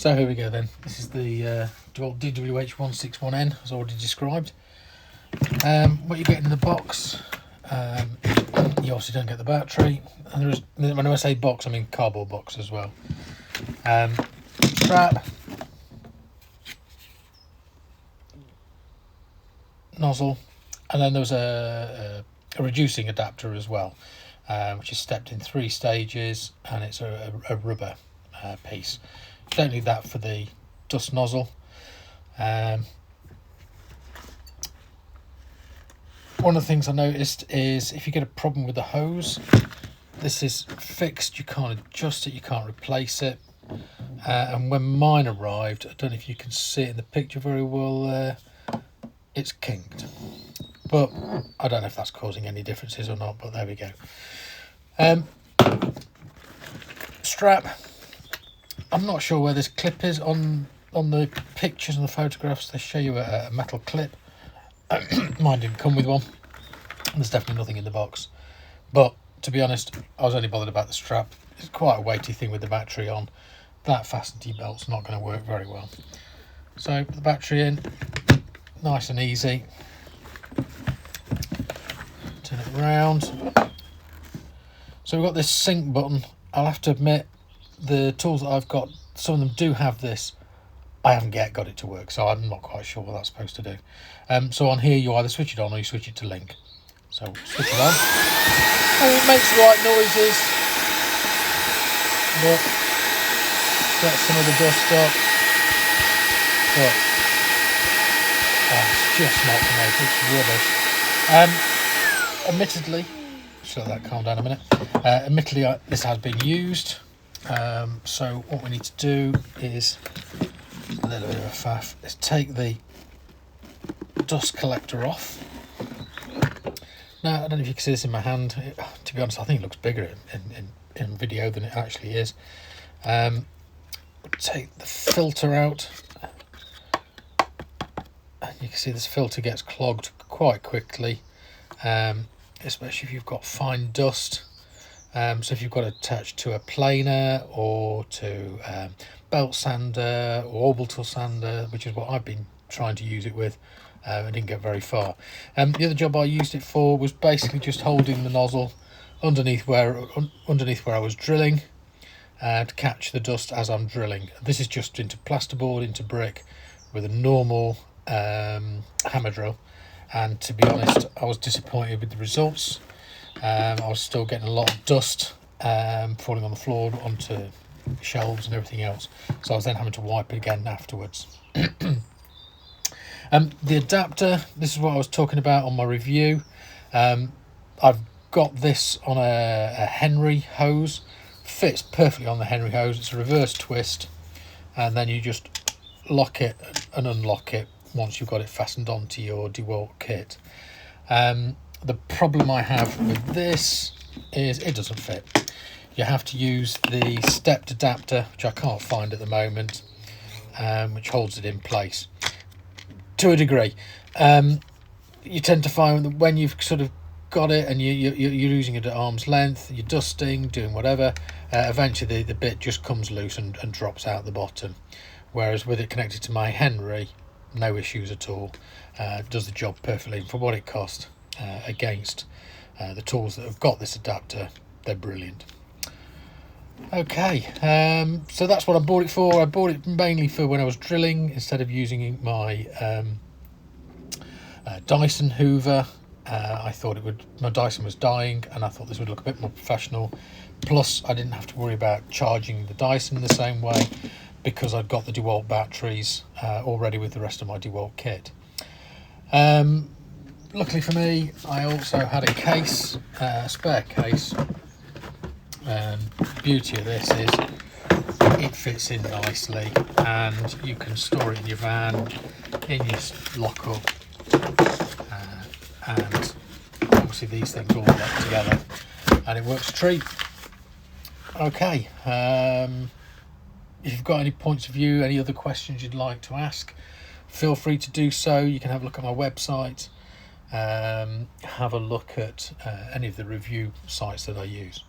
So here we go then. This is the DeWalt DWH161N, as already described. What you get in the box, you obviously don't get the battery. And there is, when I say box, I mean cardboard box as well. Strap, nozzle, and then there's a reducing adapter as well, which is stepped in 3 stages, and it's a rubber piece. You don't need that for the dust nozzle. One of the things I noticed is if you get a problem with the hose, this is fixed, you can't adjust it, you can't replace it. And when mine arrived, I don't know if you can see it in the picture very well there, it's kinked. But I don't know if that's causing any differences or not, but there we go. Strap, I'm not sure where this clip is. On the pictures and the photographs, they show you a metal clip. Mine didn't come with one. There's definitely nothing in the box. But to be honest, I was only bothered about the strap. It's quite a weighty thing with the battery on. That fastened belt's not going to work very well. So put the battery in, nice and easy. Turn it around. So we've got this sync button. I'll have to admit, the tools that I've got, some of them do have this. I haven't yet got it to work, so I'm not quite sure what that's supposed to do. So on here, you either switch it on or you switch it to link. So switch it on. And it makes the right noises, but get some of the dust up. But it's just not for me. It's rubbish. Admittedly, just let that calm down a minute. Admittedly, this has been used. So what we need to do is a little bit of a faff, is take the dust collector off. Now, I don't know if you can see this in my hand. To be honest, I think it looks bigger in video than it actually is. Take the filter out. And you can see this filter gets clogged quite quickly, especially if you've got fine dust. So if you've got it attached to a planer or to belt sander or orbital sander, which is what I've been trying to use it with, I didn't get very far. The other job I used it for was basically just holding the nozzle underneath where I was drilling to catch the dust as I'm drilling. This is just into plasterboard, into brick, with a normal hammer drill. And to be honest, I was disappointed with the results. I was still getting a lot of dust falling on the floor, onto shelves and everything else. So I was then having to wipe it again afterwards. The adapter, this is what I was talking about on my review. I've got this on a Henry hose. Fits perfectly on the Henry hose. It's a reverse twist, and then you just lock it and unlock it once you've got it fastened onto your DeWalt kit. The problem I have with this is it doesn't fit. You have to use the stepped adapter, which I can't find at the moment, which holds it in place to a degree. You tend to find that when you've sort of got it and you're using it at arm's length, you're dusting, doing whatever, eventually the bit just comes loose and drops out the bottom. Whereas with it connected to my Henry, no issues at all. Does the job perfectly for what it cost. Against the tools that have got this adapter, they're brilliant. Okay, so that's what I bought it for. I bought it mainly for when I was drilling instead of using my Dyson Hoover. I thought my Dyson was dying, and I thought this would look a bit more professional. Plus, I didn't have to worry about charging the Dyson the same way because I'd got the DeWalt batteries already with the rest of my DeWalt kit. Luckily for me, I also had a case, a spare case. Beauty of this is it fits in nicely, and you can store it in your van, in your lockup, and obviously these things all lock together, and it works a treat. Okay, if you've got any points of view, any other questions you'd like to ask, feel free to do so. You can have a look at my website. Have a look at any of the review sites that I use.